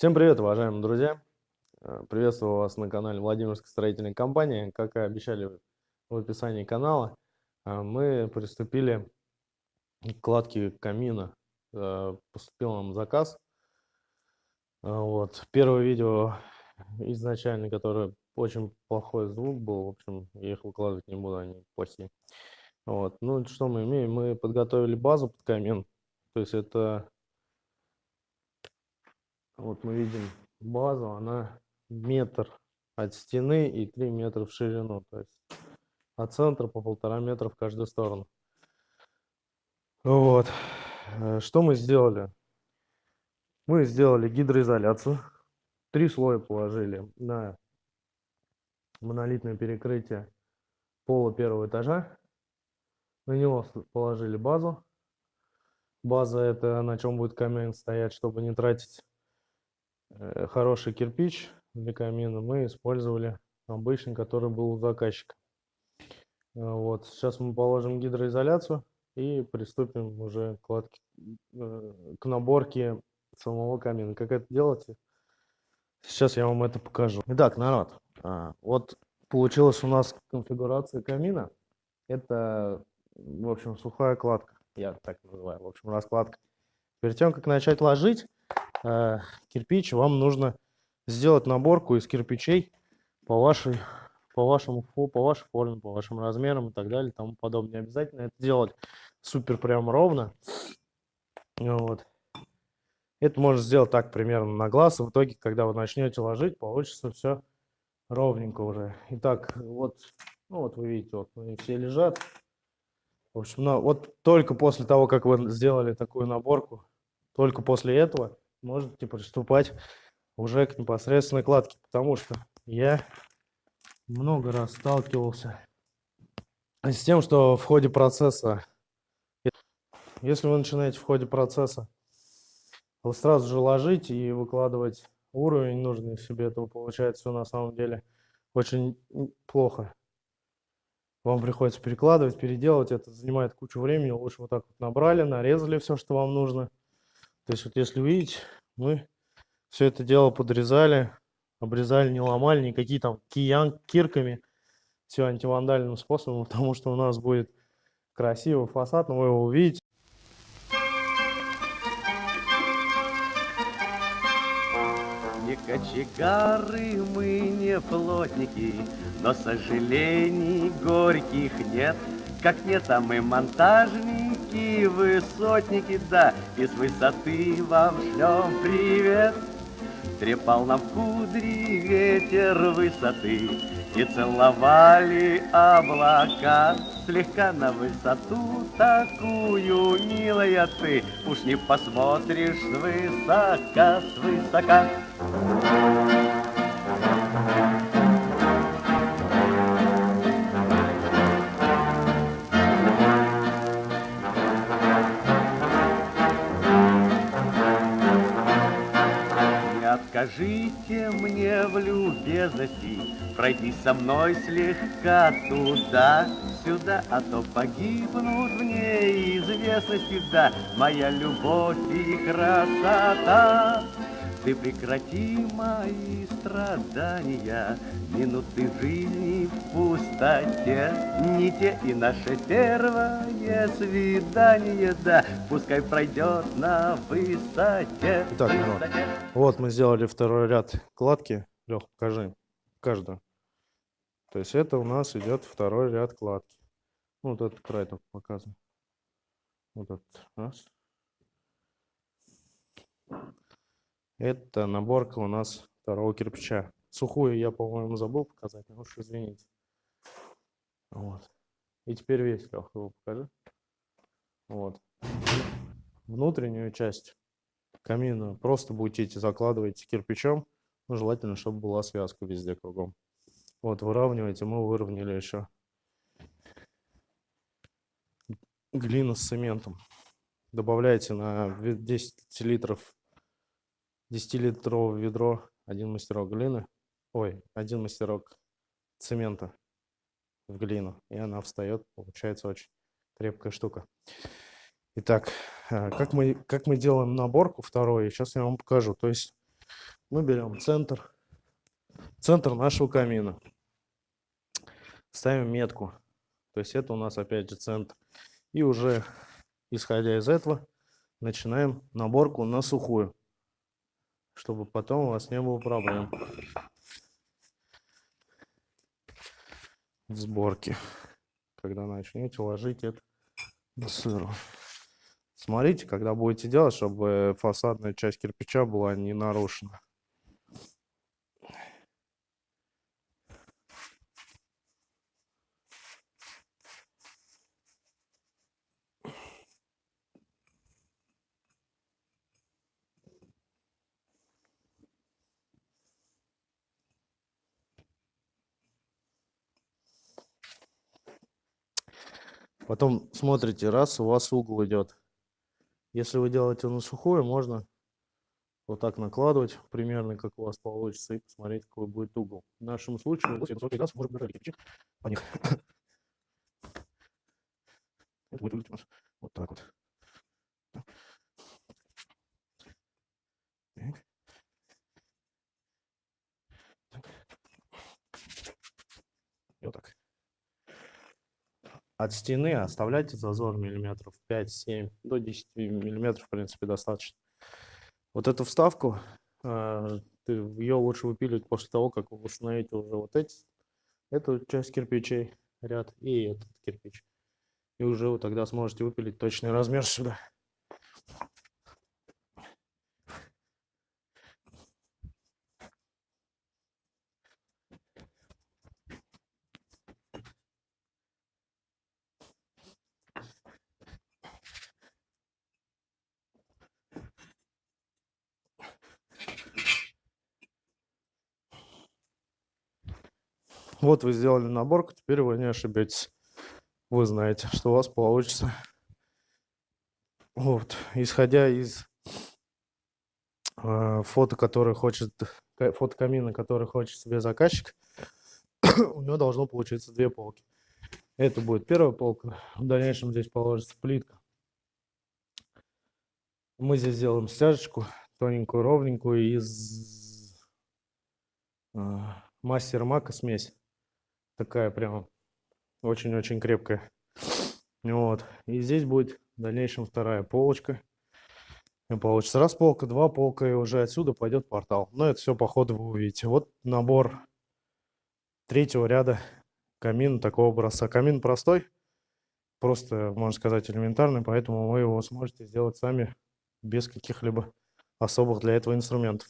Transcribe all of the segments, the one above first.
Всем привет, уважаемые друзья! Приветствую вас на канале Владимирской строительной компании. Как и обещали в описании канала, мы приступили к кладке камина. Поступил нам заказ. Первое видео изначально, которое очень плохой звук был, в общем, я их выкладывать не буду, они плохие. Ну, что мы имеем? Мы подготовили базу под камин. То есть это, мы видим базу, она метр от стены и 3 метра в ширину, то есть от центра по 1,5 метра в каждую сторону. Что мы сделали? Мы сделали гидроизоляцию, 3 слоя положили на монолитное перекрытие пола первого этажа, на него положили базу. База — это на чем будет камин стоять. Чтобы не тратить хороший кирпич для камина, мы использовали обычный, который был у заказчика. Сейчас мы положим гидроизоляцию и приступим уже к наборке самого камина. Как это делать? Сейчас я вам это покажу. Итак, народ, вот получилась у нас конфигурация камина. Это, в общем, сухая кладка. Я так называю. В общем, раскладка. Перед тем, как начать ложить кирпич, вам нужно сделать наборку из кирпичей по вашей форме, по вашим размерам и так далее, и тому подобное. Не обязательно это делать супер прям ровно. Это можно сделать так примерно на глаз, и в итоге, когда вы начнете ложить, получится все ровненько уже. Итак, вы видите, они все лежат. В общем, только после того, как вы сделали такую наборку, только после этого можете приступать уже к непосредственной кладке, потому что я много раз сталкивался с тем, что в ходе процесса, если вы начинаете в ходе процесса сразу же ложить и выкладывать уровень нужный себе, этого получается все на самом деле очень плохо. Вам приходится перекладывать, переделывать, это занимает кучу времени. Лучше вот так вот набрали, нарезали все, что вам нужно. То есть если видите, мы все это дело подрезали, обрезали, не ломали, никакие там кирками, все антивандальным способом, потому что у нас будет красивый фасад, но вы его увидите. Не кочегары мы, не плотники, но сожалений горьких нет. Как нет, а мы монтажники, высотники, да, и с высоты вам шлем привет. Трепал нам кудри ветер высоты, и целовали облака. Слегка на высоту такую, милая ты, уж не посмотришь свысока, свысока. Откажите мне в любезности пройти со мной слегка туда-сюда, а то погибнут в неизвестности, да, моя любовь и красота. Ты прекрати мои страдания, минуты жизни в пустоте, не те и наше первое свидание, да, пускай пройдет на высоте. Итак, вот мы сделали второй ряд кладки. Лех, покажи каждую. То есть это у нас идет второй ряд кладки. Вот этот край там показан. Вот этот раз. Это наборка у нас второго кирпича. Сухую я, по-моему, забыл показать, но уж извините. И теперь весь, Лех, его покажи. Внутреннюю часть камина просто будете закладываете кирпичом. Ну, желательно, чтобы была связка везде кругом. Выравниваете. Мы выровняли еще глину с цементом. Добавляете на 10 литров, 10-литровое ведро 1 мастерок глины. 1 мастерок цемента в глину. И она встает. Получается очень крепкая штука. Итак, как мы делаем наборку второй, сейчас я вам покажу. То есть Мы берем центр нашего камина. Ставим метку. То есть это у нас опять же центр. И уже исходя из этого начинаем наборку на сухую, чтобы потом у вас не было проблем в сборке, когда начнете ложить это на сыру. Смотрите, когда будете делать, чтобы фасадная часть кирпича была не нарушена. Потом смотрите, раз у вас угол идет. Если вы делаете на сухую, можно вот так накладывать, примерно как у вас получится, и посмотреть, какой будет угол. В нашем случае, если высокий газ, можем даже кирпичи по них. Это будет выглядеть у нас вот так вот. Так. Так. И вот так. От стены оставляйте зазор миллиметров 5-7, до 10 миллиметров, в принципе, достаточно. Вот эту вставку, ее лучше выпиливать после того, как вы установите уже вот эту часть кирпичей, ряд, и этот кирпич. И уже вы тогда сможете выпилить точный размер сюда. Вот вы сделали наборку, теперь вы не ошибетесь. Вы знаете, что у вас получится. Вот, исходя из фотокамина, который хочет себе заказчик, у него должно получиться две полки. Это будет первая полка, в дальнейшем здесь положится плитка. Мы здесь сделаем стяжечку, тоненькую, ровненькую, из мастер мака смесь. Такая прям очень-очень крепкая. Вот. И здесь будет в дальнейшем вторая полочка. И получится раз полка, два полка, и уже отсюда пойдет портал. Но это все по ходу вы увидите. Вот набор третьего ряда камина такого образца. Камин простой, просто, можно сказать, элементарный, поэтому вы его сможете сделать сами без каких-либо особых для этого инструментов.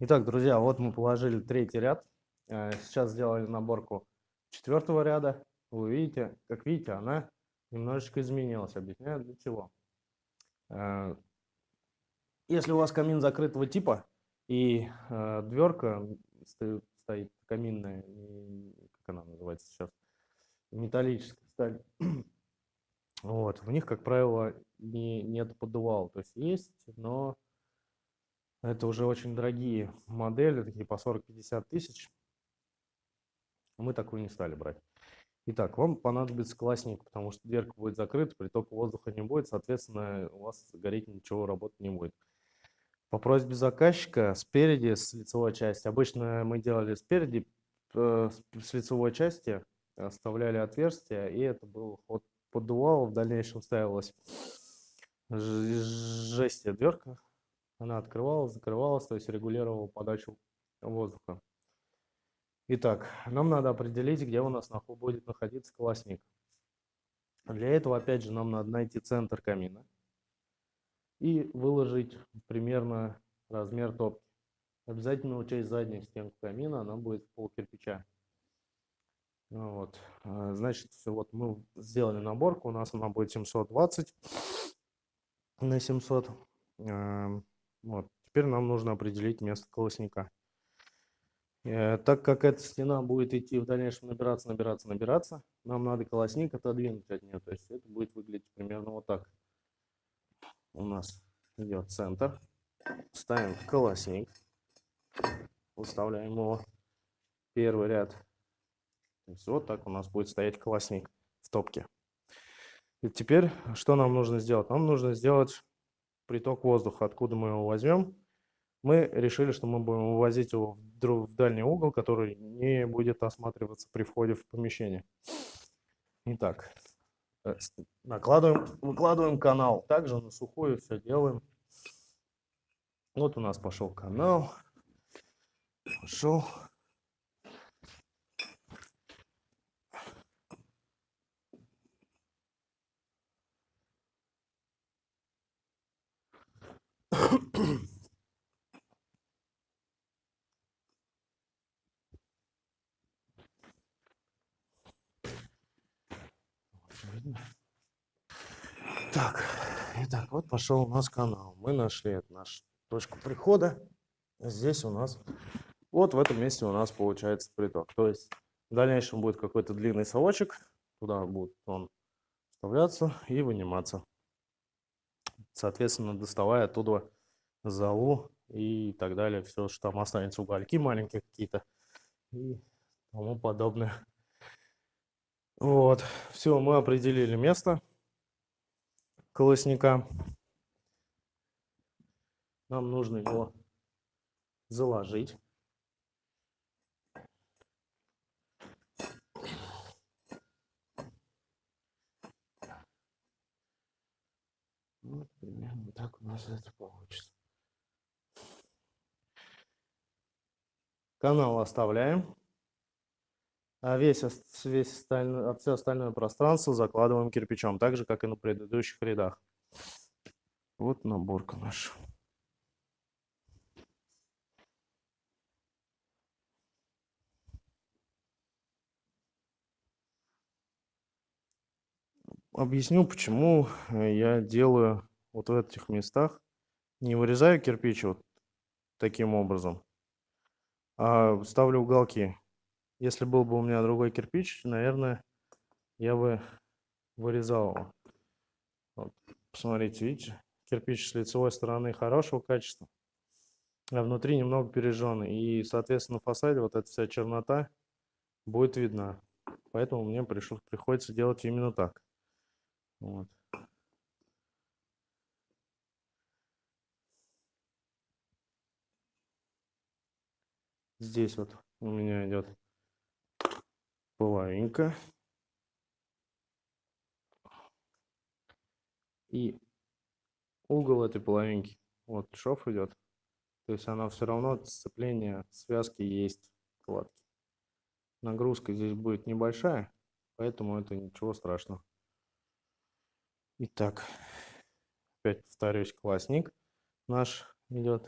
Итак, друзья, вот мы положили третий ряд. Сейчас сделали наборку четвертого ряда. Вы видите, как видите, она немножечко изменилась. Объясняю для чего. Если у вас камин закрытого типа и дверка стоит каминная, как она называется сейчас, металлическая сталь, вот, в них, как правило, нет поддувала. То есть, но это уже очень дорогие модели, такие по 40-50 тысяч. Мы такую не стали брать. Итак, вам понадобится классник, потому что дверка будет закрыта, притока воздуха не будет, соответственно, у вас гореть ничего, работать не будет. По просьбе заказчика спереди, с лицевой части, обычно мы делали спереди, с лицевой части оставляли отверстия, и это был ход поддувала, в дальнейшем ставилась жестяная дверка, она открывалась, закрывалась, то есть регулировала подачу воздуха. Итак, нам надо определить, где у нас будет находиться классник. Для этого, опять же, нам надо найти центр камина и выложить примерно размер топки. Обязательно учесть заднюю стенку камина, она будет в пол кирпича. Вот. Значит, вот мы сделали наборку, у нас она будет 720 на 700. Вот. Теперь нам нужно определить место колосника. Так как эта стена будет идти в дальнейшем набираться, нам надо колосник отодвинуть от нее. То есть это будет выглядеть примерно вот так. У нас идет центр. Ставим колосник. Выставляем его первый ряд. То есть вот так у нас будет стоять колосник в топке. И теперь что нам нужно сделать? Нам нужно сделать приток воздуха. Откуда мы его возьмем? Мы решили, что мы будем вывозить его в дальний угол, который не будет осматриваться при входе в помещение. Итак, выкладываем канал. Также на сухую все делаем. Вот у нас пошел канал. Пошел. Так, итак, вот пошел у нас канал. Мы нашли нашу точку прихода. Здесь у нас, вот в этом месте у нас получается приток. То есть в дальнейшем будет какой-то длинный совочек. Туда будет он вставляться и выниматься. Соответственно, доставая оттуда золу и так далее. Все, что там останется, угольки маленькие какие-то и тому подобное. Вот, все, мы определили место колосника. Нам нужно его заложить. Вот примерно так у нас это получится. Канал оставляем. А все остальное пространство закладываем кирпичом, так же, как и на предыдущих рядах. Вот наборка наша. Объясню, почему я делаю вот в этих местах. Не вырезаю кирпич вот таким образом, а ставлю уголки. Если был бы у меня другой кирпич, наверное, я бы вырезал его. Вот, посмотрите, видите? Кирпич с лицевой стороны хорошего качества, а внутри немного пережженный. И, соответственно, на фасаде вот эта вся чернота будет видна. Поэтому мне приходится делать именно так. Вот. Здесь вот у меня идет половинка. И угол этой половинки, вот шов идет. То есть она все равно, сцепление связки есть кладки. Нагрузка здесь будет небольшая, поэтому это ничего страшного. Итак, опять повторюсь, классник наш идет.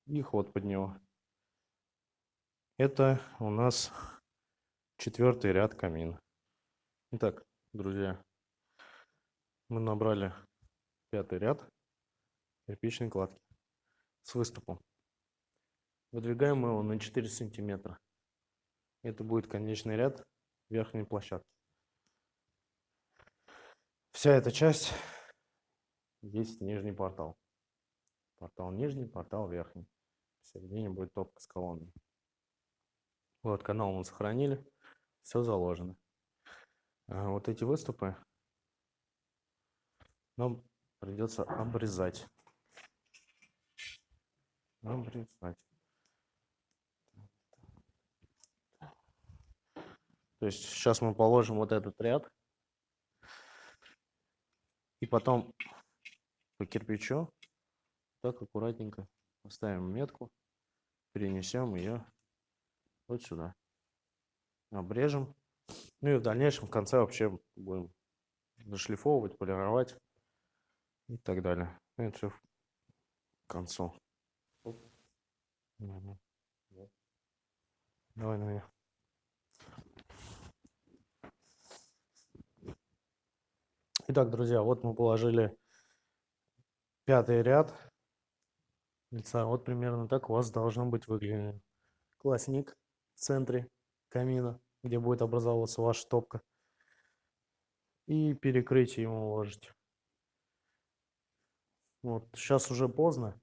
И ход под него. Это у нас 4-й ряд камина. Итак, друзья, мы набрали 5-й ряд кирпичной кладки с выступом. Выдвигаем мы его на 4 сантиметра. Это будет конечный ряд верхней площадки. Вся эта часть есть нижний портал. Портал нижний, портал верхний. В середине будет топка с колонной. Вот канал мы сохранили. Все заложено. А вот эти выступы нам придется обрезать. Обрезать. То есть сейчас мы положим вот этот ряд. И потом по кирпичу так аккуратненько поставим метку. Перенесем ее вот сюда. Обрежем. Ну и в дальнейшем в конце вообще будем зашлифовывать, полировать и так далее. Это все к концу. Давай. Итак, друзья, вот мы положили 5-й ряд лица. Вот примерно так у вас должно быть выглядеть. Классник в центре камина, где будет образовываться ваша топка. И перекрытие ему уложить. Вот сейчас уже поздно.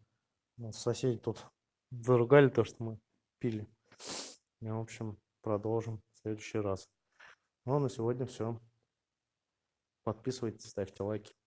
Соседи тут заругали то, что мы пили. И, в общем, продолжим в следующий раз. Ну, а на сегодня все. Подписывайтесь, ставьте лайки.